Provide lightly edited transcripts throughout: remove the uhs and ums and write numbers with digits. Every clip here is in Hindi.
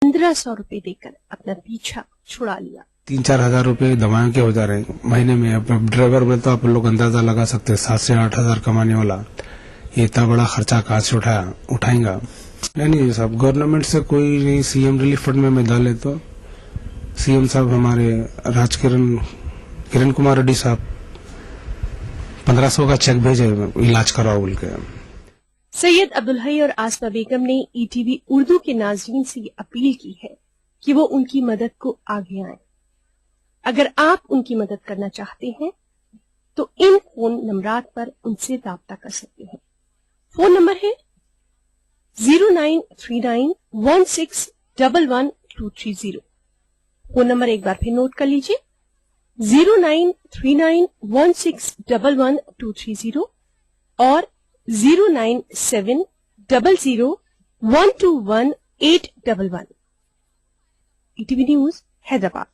1500 रुपए देकर अपना पीछा छुड़ा लिया। 3-4 हजार रुपए दवाओं के हो जा रहे हैं महीने में। अब ड्राइवर में तो आप लोग अंदाजा लगा सकते हैं 7 से 8 हजार कमाने वाला ये इतना बड़ा खर्चा कहाँ से उठाएगा। नहीं साहब, गवर्नमेंट से कोई नहीं, सीएम रिलीफ फंड में मैं डाले तो सीएम साहब हमारे किरण कुमार रेड्डी साहब 1500 का चेक भेजे इलाज कराओ बोल के। सैयद अब्दुल हई और आसमा बेगम ने ईटीवी उर्दू के नाज़रीन से ये अपील की है कि वो उनकी मदद को आगे आएं। अगर आप उनकी मदद करना चाहते हैं तो इन फोन नंबरात पर उनसे राब्ता कर सकते हैं। फोन नंबर है 093916111230। फोन नंबर एक बार फिर नोट कर लीजिए 093916111230 और 09700121811। ETV news Hyderabad.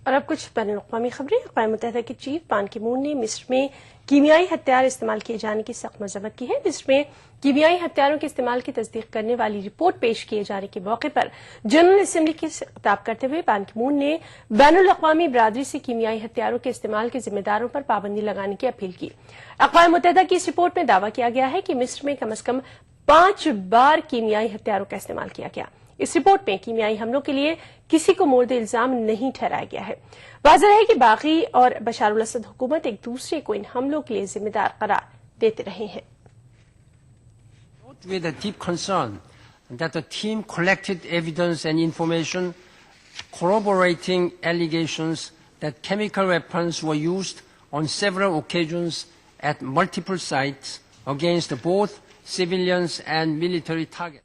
और अब कुछ बैनुल-अक़वामी खबरें। अक़वाम मुत्तहिदा के चीफ बान की मून ने मिस्र में कीमियाई हथियार इस्तेमाल किए जाने की सख्त मज़म्मत की है। मिस्र में कीमियाई हथियारों के इस्तेमाल की तस्दीक करने वाली रिपोर्ट पेश किए जाने के मौके पर जनरल असेंबली की खिताब करते हुए बान की मून ने बैनुल-अक़वामी बरादरी से कीमियाई हथियारों के इस्तेमाल के जिम्मेदारों पर पाबंदी लगाने की अपील की। अक़वाम मुत्तहिदा की इस रिपोर्ट में दावा किया गया है कि मिस्र में कम से कम 5 बार कीमियाई हथियारों का इस्तेमाल किया गया। इस रिपोर्ट में कीमियाई हमलों के लिए किसी को मोर्द इल्जाम नहीं ठहराया गया है। वाज़ेह है कि बागी और बशारुल असद हुकूमत एक दूसरे को इन हमलों के लिए जिम्मेदार करार देते रहे हैं। With a deep concern that the team collected evidence and information corroborating allegations that chemical weapons were used on several occasions at multiple sites against both civilians and military targets.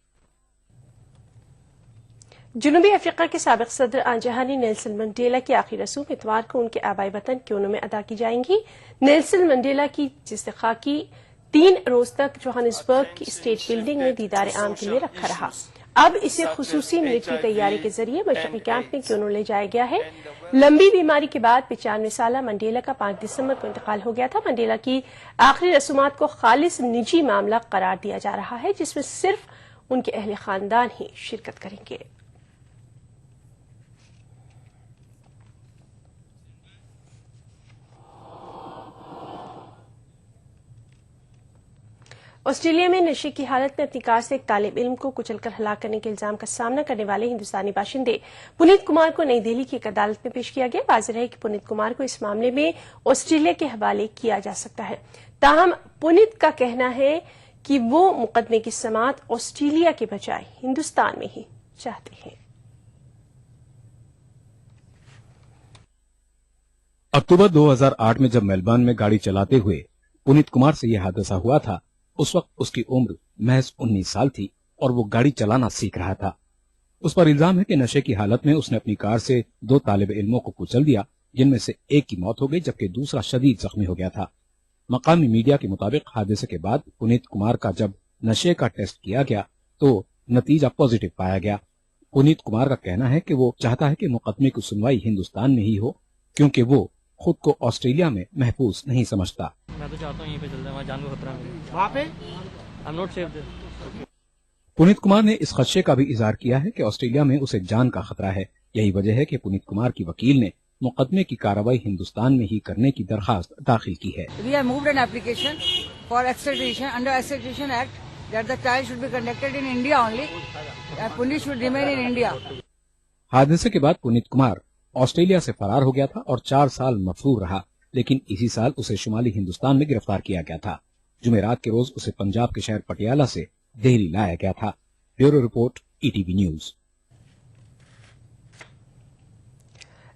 जनूबी अफ्रीका के साबिक सदर आंजहानी नेल्सन मंडेला की आखिरी रसूम इतवार को उनके आबाई वतन क्योनो में अदा की जाएंगी। नेल्सन मंडेला की जिस्तिखाकी 3 रोज तक जोहानिसबर्ग की स्टेट बिल्डिंग में दीदार आम के लिए रखा रहा। अब इसे खुसूसी मिलिट्री तैयारी के जरिए मशरकी कैंप में क्योनो ले जाया गया है। लंबी बीमारी के बाद 95 साला मंडेला का 5 दिसंबर को इंतकाल हो गया था। मंडेला की आखिरी रसूमात को खालिस निजी मामला करार दिया जा रहा है, जिसमें सिर्फ उनके अहले खानदान ही शिरकत करेंगे। ऑस्ट्रेलिया में नशे की हालत में अपनी कार से एक तालिब इल्म को कुचलकर हलाक करने के इल्जाम का सामना करने वाले हिंदुस्तानी बाशिंदे पुनीत कुमार को नई दिल्ली की एक अदालत में पेश किया गया। वाज़ेह है कि पुनीत कुमार को इस मामले में ऑस्ट्रेलिया के हवाले किया जा सकता है। ताहम पुनीत का कहना है कि वो मुकदमे की समाअत ऑस्ट्रेलिया के बजाय हिंदुस्तान में ही चाहते हैं। अक्टूबर 2008 में जब मेलबर्न में गाड़ी चलाते हुए पुनीत कुमार से यह हादसा हुआ था, उस वक्त उसकी उम्र महज 19 साल थी और वो गाड़ी चलाना सीख रहा था। उस पर इल्जाम है कि नशे की हालत में उसने अपनी कार से 2 तालिब इल्मों को कुचल दिया, जिनमें से एक की मौत हो गई जबकि दूसरा शदीद जख्मी हो गया था। मकामी मीडिया के मुताबिक हादसे के बाद पुनीत कुमार का जब नशे का टेस्ट किया गया तो नतीजा पॉजिटिव पाया गया। पुनीत कुमार का कहना है कि वो चाहता है कि मुकदमे की सुनवाई हिंदुस्तान में ही हो, क्योंकि वो खुद को ऑस्ट्रेलिया में महफूज नहीं समझता। मैं तो चाहता हूँ यहीं पे चल जाए, वहाँ जान को खतरा है। वहाँ पे I am not safe there. Puneet Kumar ने इस खदशे का भी इजहार किया है कि ऑस्ट्रेलिया में उसे जान का खतरा है। यही वजह है कि पुनीत कुमार की वकील ने मुकदमे की कार्रवाई हिंदुस्तान में ही करने की दरखास्त दाखिल की है। We have moved an application for extradition under Extradition Act that the trial should be conducted in India only. Puneet should remain in India. हादसे के बाद पुनीत कुमार ऑस्ट्रेलिया से फरार हो गया था और 4 साल मफरूर रहा, लेकिन इसी साल उसे शुमाली हिंदुस्तान में गिरफ्तार किया गया था। जुमेरात के रोज उसे पंजाब के शहर पटियाला से दिल्ली लाया गया था। Bureau report, ETV news.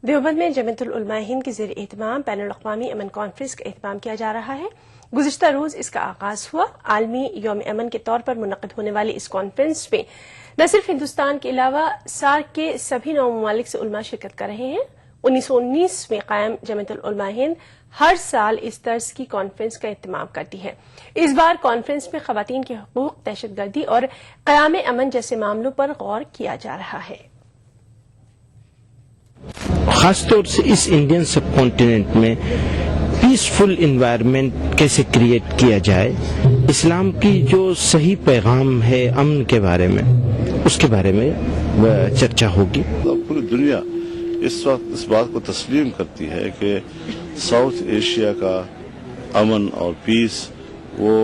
Deoband में जमीयतुल उलमा हिंद के ज़ेर एहतमाम बैनुल-अक़वामी अमन कॉन्फ्रेंस का एहतमाम किया जा रहा है। गुज़िश्ता रोज इसका आगाज हुआ। आलमी यौम अमन के तौर पर मुनक़िद होने वाली इस कॉन्फ्रेंस में न सिर्फ हिंदुस्तान के अलावा सार्क के सभी 9 ममालिक से उलमा शिरकत कर रहे हैं। 1919 में कायम जमीयतुल उलमा हिंद हर साल इस तर्ज की कॉन्फ्रेंस का एहतमाम करती है। इस बार कॉन्फ्रेंस में खवातीन के हुकूक, दहशतगर्दी और क़याम अमन जैसे मामलों पर गौर किया जा रहा है। खासतौर से इस इंडियन सबकॉन्टिनेंट में पीसफुल इन्वायरमेंट कैसे क्रिएट किया जाए, इस्लाम की जो सही पैगाम है अमन के बारे में, उसके बारे में चर्चा होगी। पूरी दुनिया इस वक्त इस बात को तस्लीम करती है कि साउथ एशिया का अमन और पीस वो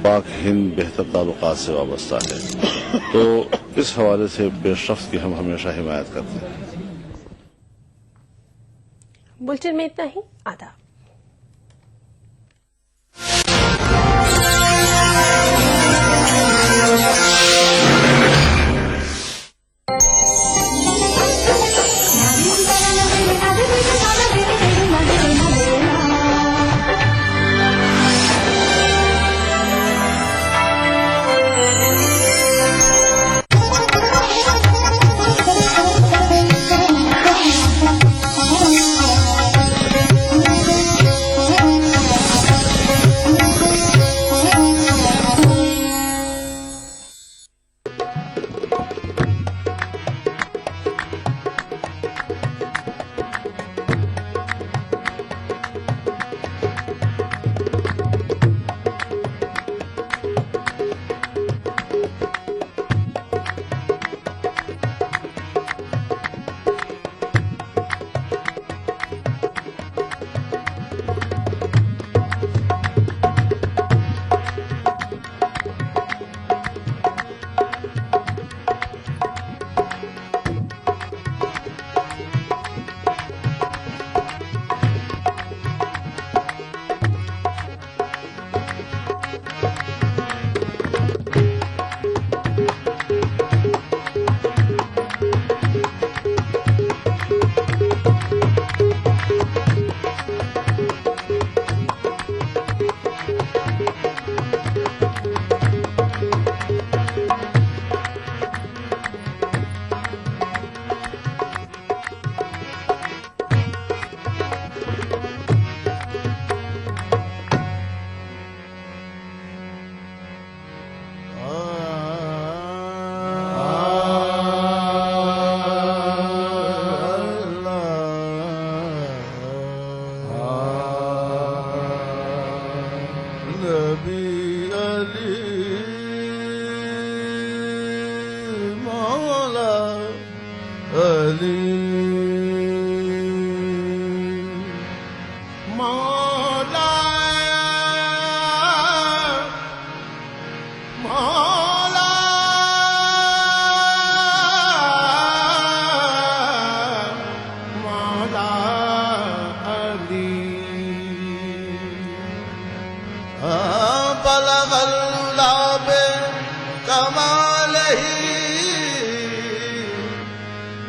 पाक हिंद बेहतर ताल्लुकात से वाबस्ता है, तो इस हवाले से पेशरफ्त की हम हमेशा हिमायत करते हैं। बुलेटिन में इतना ही। आदाब।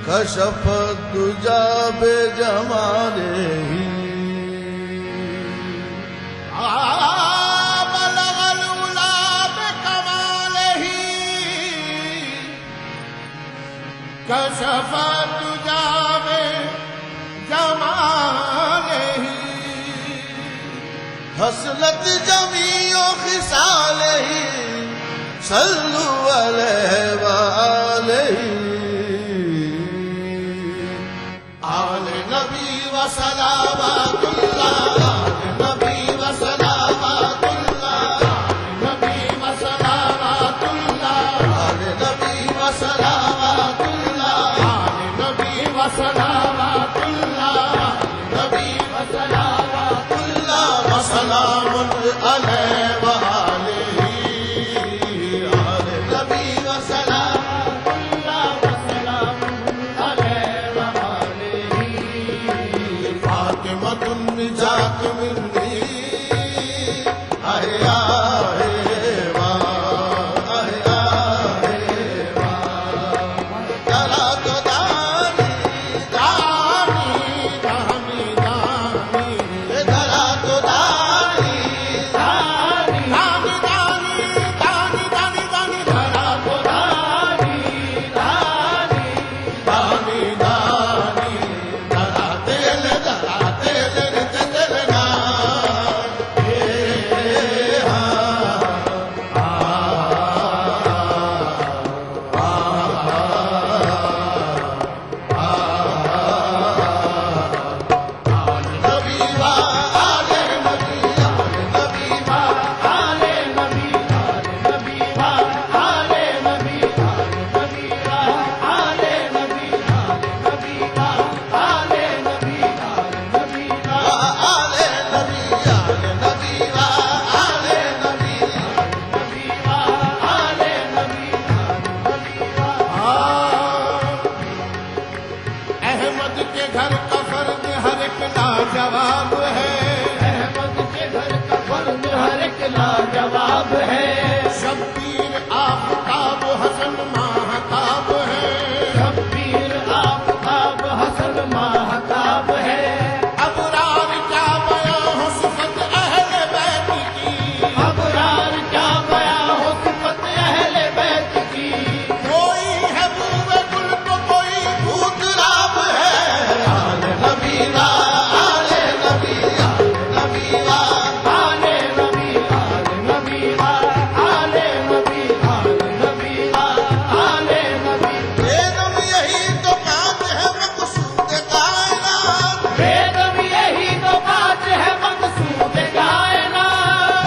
कशफ दुजा बे जमाने ही बलगल उला बे कमाले ही कशफ दुजा बे जमाने ही हसलत जमीओ खिसाले ही सल्लु अलैहि व अलैहि सलावतुल्लाह नबी व सलावतुल्लाह नबी व सलावतुल्लाह नबी व सलावतुल्लाह नबी व सलावतुल्लाह नबी व सलावतुल्लाह व सलामुन अलैहि व आलिहि लाजवाब है, शब्बीर आफताब हसन महताब है, शब्बीर आफताब हसन महताब है। अबरार क्या बयां हो सिफत अहले बैत की, अबरार क्या बयां हो सिफत अहले बैत की। कोई है बूवे गुल तो कोई भूतराब है, आले नबीला आले नबीला नबीला आले नबीला नबीला आले नबीला नबीला आले नबी। वेदम यही तो बात है मकसूद कायनात, वेदम यही तो बात है मकसूद कायनात।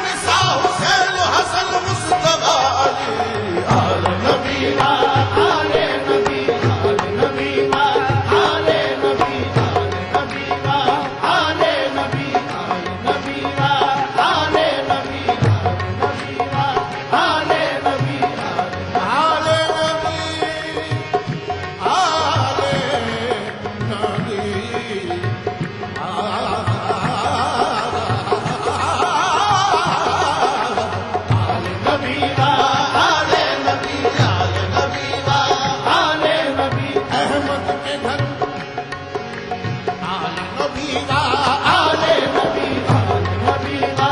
निसा हुसैन हसन मुस्तफा अली आले नबीला आले नबीला नबीला आले नबीला नबीला आले नबीला नबीला आले नबीला नबीला आले नबीला आले नबीला आले नबीला नबीला आले नबी। अहमद के घर आले नबीला आले नबीला नबीला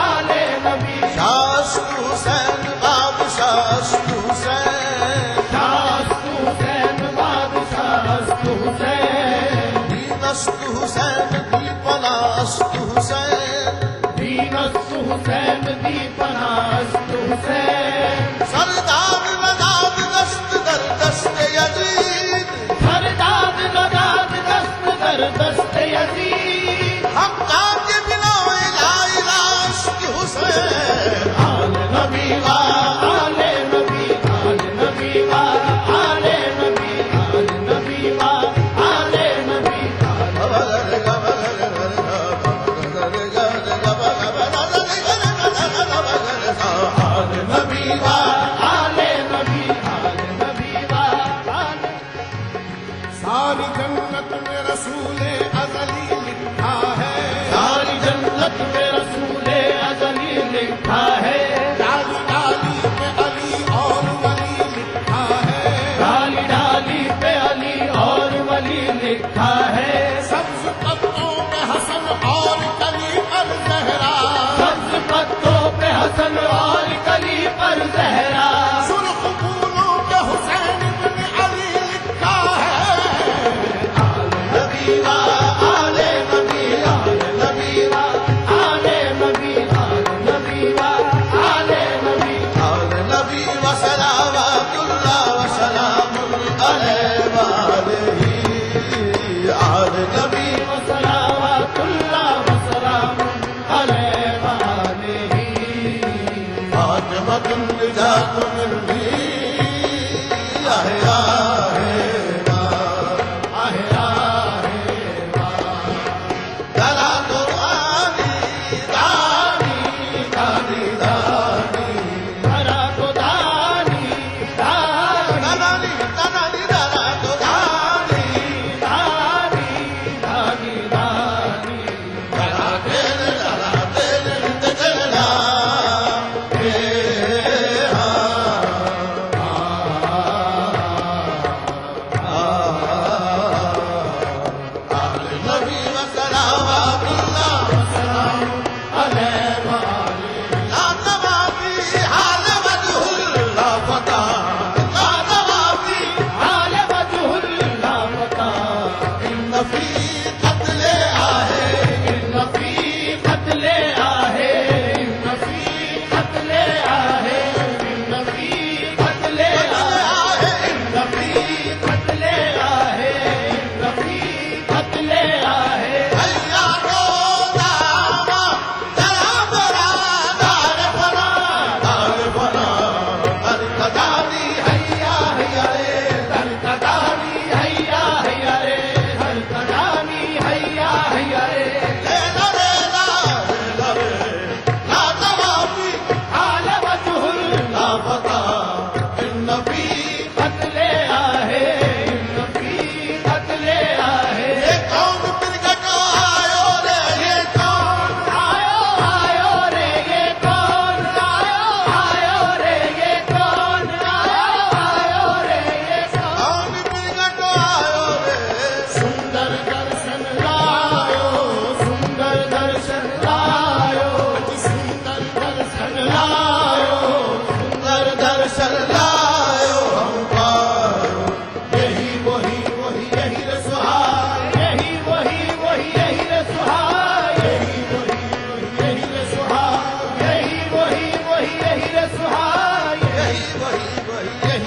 आले नबी। शास्तु हुसैन बादशास्तु हुसैन, शास्तु हुसैन बादशास्तु हुसैन। दीनस्तु हुसैन दीपनास्तु हुसैन, दीनस्तु हुसैन दीपनास्तु हुसैन। सरदार नदाद दस्त दर दस्त यजीद, सरदार नदाद दस्त दर दस्त यजीद। हम कांगे बिना इला इलाश्क हुसैन आले नबीला आले नबीला नबीला आले नबीला नबीला आले नबीला। आले नबीला आले नबीला नबीला आले। सारी जन्नत में रसूले अज़ली लिखा है, सारी जन्नत में रसूले अज़ली लिखा है। डाली डाली पे अली और वली लिखा है, डाली डाली पे अली और वली लिखा है। सब्ज पत्तों पे हसन और कली पर जहरा, सब्ज पत्तों पे हसन और कली पर जहरा। सुर्ख फूलों पे हुसैन इब्न अली लिखा है, आले नबीला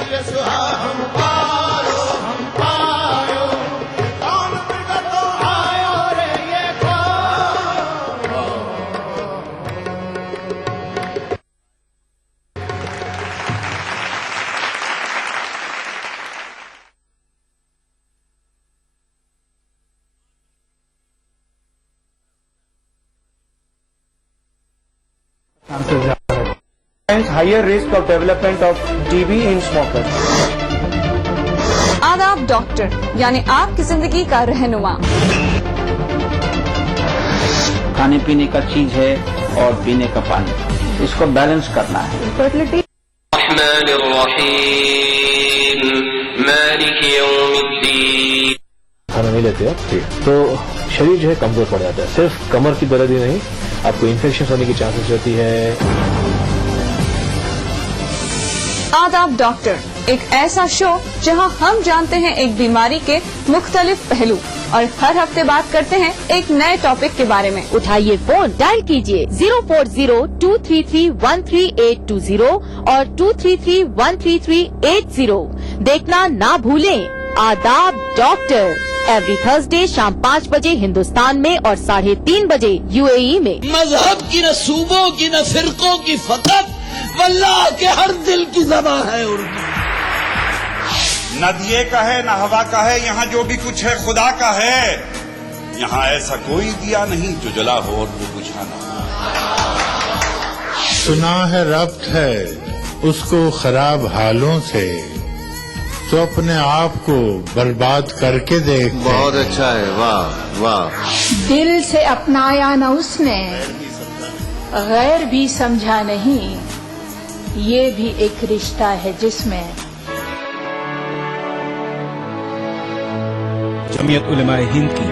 ये सुहा हम पायो कौन विगतो आयो रे ये कौन। higher risk of development of TB in smokers. आदाब डॉक्टर, यानी आपकी जिंदगी का रहनुमा। खाने पीने का चीज है और पीने का पानी, इसको बैलेंस करना है। फर्टिलिटी खाना नहीं लेते आप तो शरीर जो है कमजोर पड़ जाता है। सिर्फ कमर की दर्द ही नहीं, आपको इन्फेक्शन होने की चांसेस रहती है। आदाब डॉक्टर, एक ऐसा शो जहां हम जानते हैं एक बीमारी के मुख्तलिफ पहलू और हर हफ्ते बात करते हैं एक नए टॉपिक के बारे में। उठाइए फोन, डायल कीजिए 040-233-13820 और 233-13380। देखना ना भूलें आदाब डॉक्टर, एवरी थर्सडे शाम 5 बजे हिंदुस्तान में और 3:30 बजे UAE में। मजहब की न सूबों की न फिरकों की फकत अल्लाह के हर दिल की ज़बान है उर्दू। न दिए का है न हवा का है, यहाँ जो भी कुछ है खुदा का है। यहाँ ऐसा कोई दिया नहीं जो जला हो और वो बुझा ना। सुना है रब्त है उसको खराब हालों से, तो अपने आप को बर्बाद करके देख। बहुत अच्छा है, वाह वाह। दिल से अपनाया न उसने, गैर भी समझा नहीं, ये भी एक रिश्ता है जिसमें। जमीयत उलेमाए हिंद की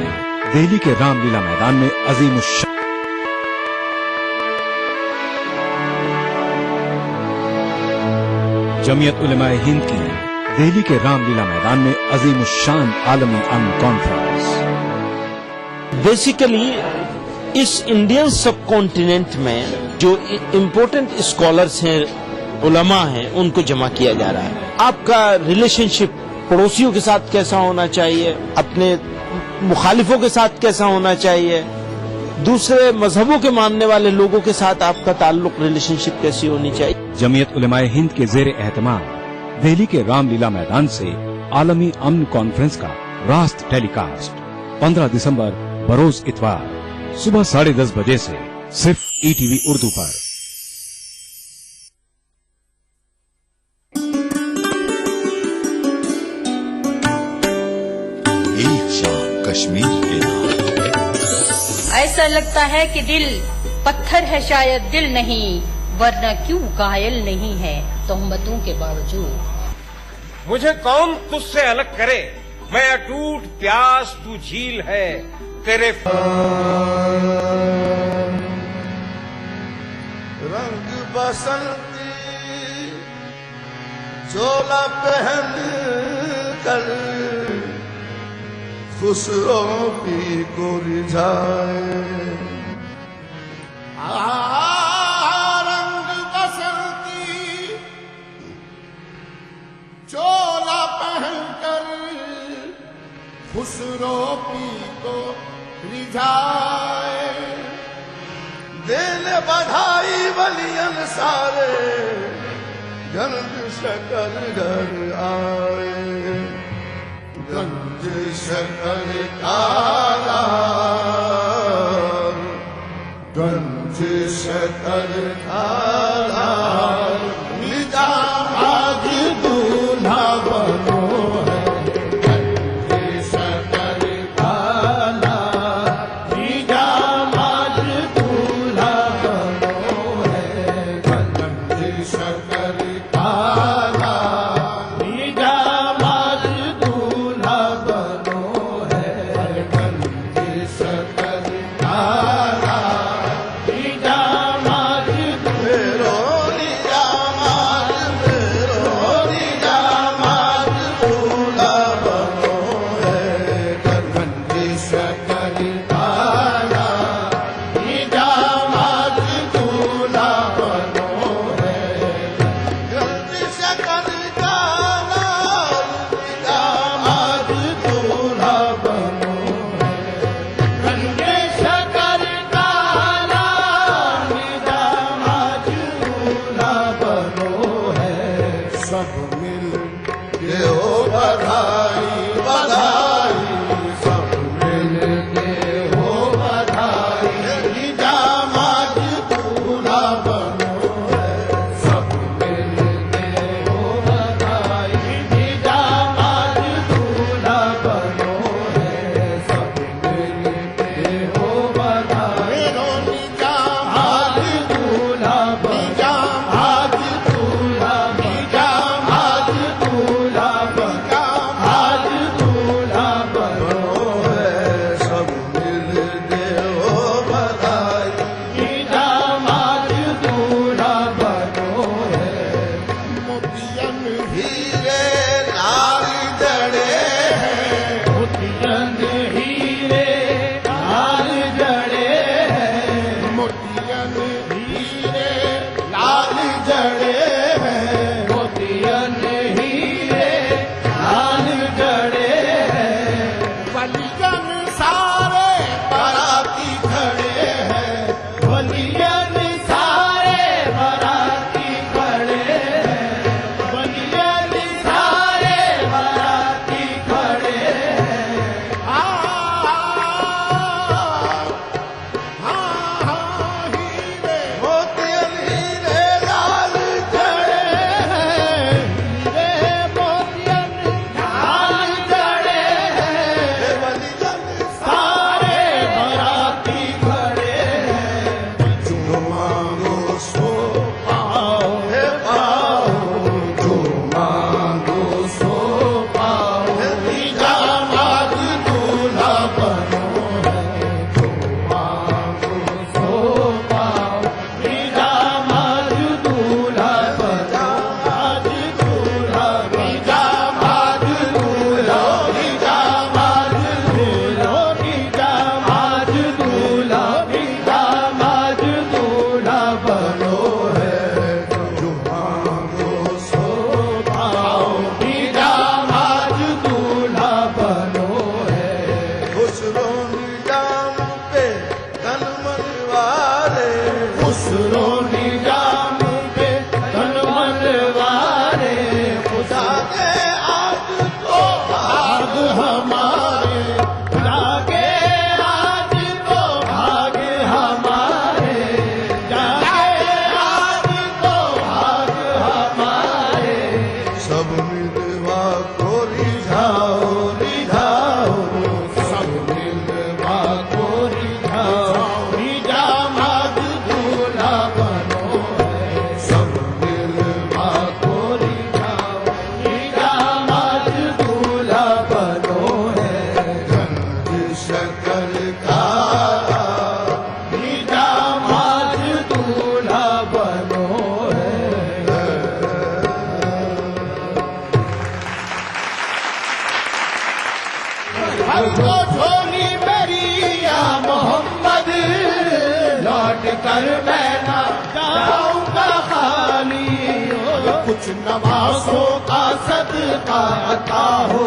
दिल्ली के रामलीला मैदान में अजीमुश्शान जमीयत उलेमाए हिंद की दिल्ली के रामलीला मैदान में अजीमुश्शान आलमी अमन कॉन्फ्रेंस। बेसिकली इस इंडियन सब कॉन्टिनेंट में जो इम्पोर्टेंट स्कॉलर्स हैं, उलमा हैं, उनको जमा किया जा रहा है। आपका रिलेशनशिप पड़ोसियों के साथ कैसा होना चाहिए, अपने मुखालिफों के साथ कैसा होना चाहिए, दूसरे मजहबों के मानने वाले लोगों के साथ आपका ताल्लुक, रिलेशनशिप कैसी होनी चाहिए। जमीयत उलेमाए हिंद के जेर एहतमाम दिल्ली के रामलीला मैदान से आलमी अमन कॉन्फ्रेंस का रास्त टेलीकास्ट 15 दिसंबर बरोज इतवार सुबह 10:30 बजे से सिर्फ ETV उर्दू पर। एक शाम कश्मीर के नाम। ऐसा लगता है कि दिल पत्थर है, शायद दिल नहीं, वरना क्यों घायल नहीं है तोहमतों के बावजूद। मुझे कौन तुझसे अलग करे, मैं अटूट प्यास तू झील है तेरे। रंग बसंती चोला पहन कर खुशरों की को रिझाए। रंग बसंती चोला पहन कर खुशरों की को रिझाए। दिल बधाई बलियन सारे, गंज शकर घर आए। गंज शकर काला, गंज शकर काला, निजात दूल्हा बनो है। गंज शकर काला, निजात दूल्हा बनो है। गंज शकर काला, सब मिल के हो बधाई बधाई सब मिल के हो बधाई निजामाज दूल्हा बनो है सब मिल के हो बधाई निजामाज दूल्हा बनो है सब मिल के हो बधाई निजामाज दूल्हा निजामाज दूल्हा निजामाज दूल्हा निजामाज दूल्हा बनो है सब मिल के हो बधाई निजामाज दूल्हा बनो है मोतियन हीरे लाल जड़े हैं मोतियन हीरे लाल जड़े हैं मोतियन हीरे लाल जड़े हैं मोतियन हीरे लाल जड़े हैं बलियन सारे बाराती खड़े हैं बलियन सारे बाराती खड़े हैं बलियन सारे बाराती खड़े हैं हीरे मोतियन हीरे लाल जड़े हैं हीरे मोतियन लाल जड़े हैं बलियन सारे बाराती खड़े हैं जो मांगो सो पाओ है पाओ जो मांगो सो पाओ निजामाज दूल्हा बनो है जो मांगो सो पाओ निजामाज दूल्हा बनो आज दूल्हा निजामाज दूल्हा निजामाज दूल्हा निजामाज दूल्हा निजामाज दूल्हा बनो है जो मांगो सो पाओ निजामाज दूल्हा बनो है खुसरो निजाम पे धन मन वाले खुसरो निजाम पे धन मन वाले खुदा के आज तो भाग हमारे खुदा के आज तो भाग हमारे जागे आज तो भाग हमारे सब मिलवा को रिझाओ रिझाओ सब मिलवा को रिझाओ निजामाज दूल्हा बनो है सब मिलवा को रिझाओ निजामाज दूल्हा बनो है गंज शकर का निजामाज दूल्हा बनो है हमको झोली मेरी या मोहम्मद लौट कर मैं ना जाऊंगा खाली कुछ नवासों का सदका अता हो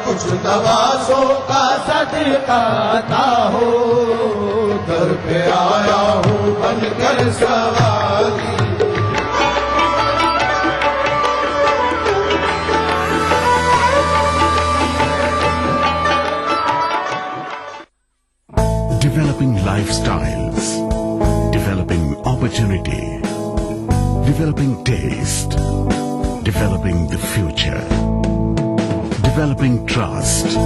कुछ नवासों का सदका अता हो दर पे आया हूँ बनकर सवारी Developing lifestyles, developing opportunity, developing taste, developing the future, developing trust,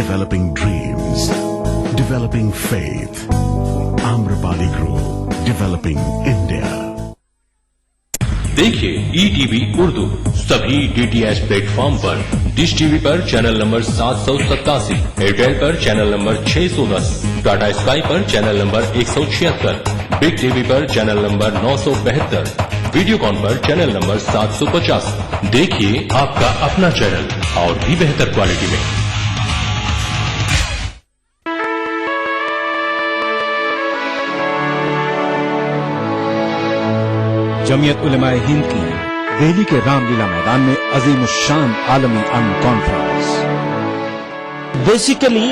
developing dreams, developing faith. Amrapali Group, developing India. देखिए ETV उर्दू सभी DTH प्लेटफॉर्म पर, डिश टीवी पर चैनल नंबर 787, एयरटेल पर चैनल नंबर 610, टाटा स्काई पर चैनल नंबर 176, बिग टीवी पर चैनल नंबर 972, वीडियोकॉन पर चैनल नंबर 750। देखिए आपका अपना चैनल और भी बेहतर क्वालिटी में। जमीयत उलमाए हिंद की दिल्ली के रामलीला मैदान में अजीम शान आलमी कॉन्फ्रेंस। बेसिकली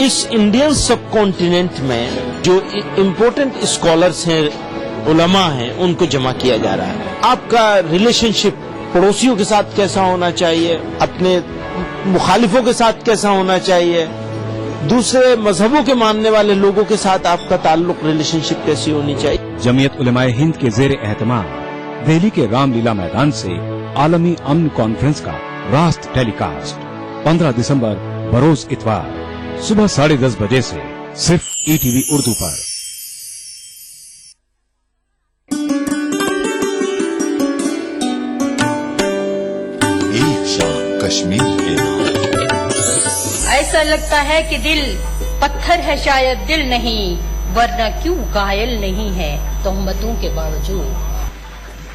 इस इंडियन सब कॉन्टिनेंट में जो इम्पोर्टेंट स्कॉलर्स हैं, उलमा हैं, उनको जमा किया जा रहा है। आपका रिलेशनशिप पड़ोसियों के साथ कैसा होना चाहिए, अपने मुखालिफों के साथ कैसा होना चाहिए, दूसरे मजहबों के मानने वाले लोगों के साथ आपका ताल्लुक, रिलेशनशिप कैसी होनी चाहिए। जमीयत उलेमाए हिंद के जेर एहतमाम दिल्ली के रामलीला मैदान से आलमी अमन कॉन्फ्रेंस का रास्त टेलीकास्ट 15 दिसंबर बरोज इतवार सुबह 10:30 बजे से सिर्फ ETV उर्दू पर। एक शाम कश्मीर के नाम। ऐसा लगता है कि दिल पत्थर है, शायद दिल नहीं, वरना क्यों घायल नहीं है तोहमतों के बावजूद।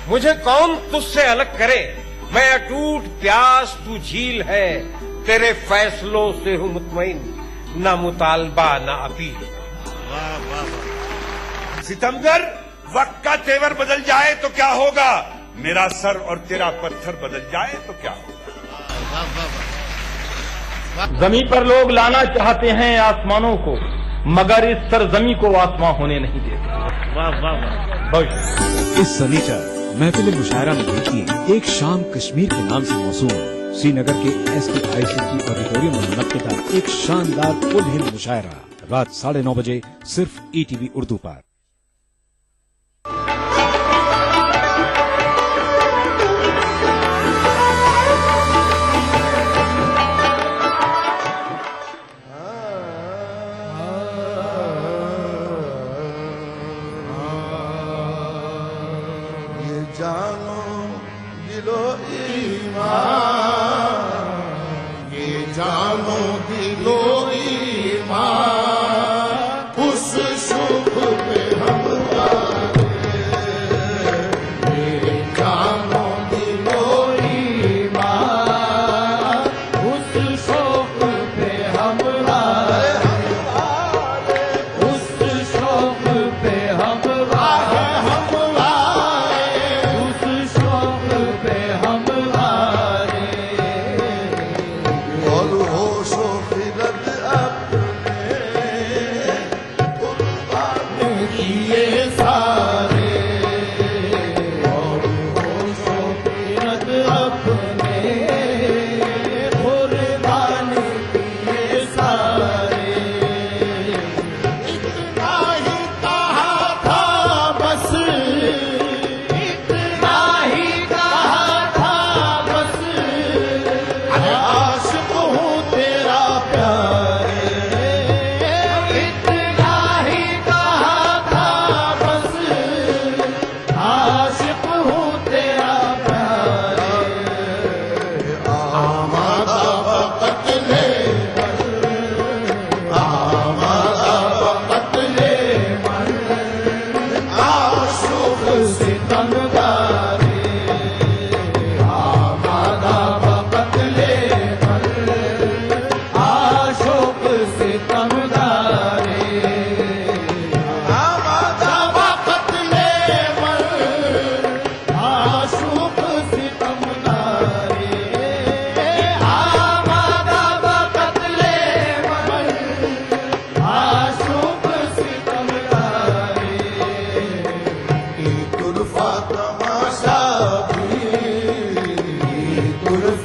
मुझे कौन तुझसे अलग करे, मैं अटूट प्यास तू झील है, तेरे फैसलों से हूँ मुतमईन, न मुतालबा न अपील। सितमगर, वक्त का तेवर बदल जाए तो क्या होगा, मेरा सर और तेरा पत्थर बदल जाए तो क्या होगा। जमीन पर लोग लाना चाहते हैं आसमानों को, मगर इस सरजमी को आसमां होने नहीं देते। वाह वाह वाह। इस सनीचर महफिल मुशायरा में देखिए एक शाम कश्मीर के नाम से मौसूम श्रीनगर के STICT ऑडिटोरियम में मुनक्किदा एक शानदार कुल हिंद मुशायरा रात 9:30 बजे सिर्फ ETV उर्दू पर।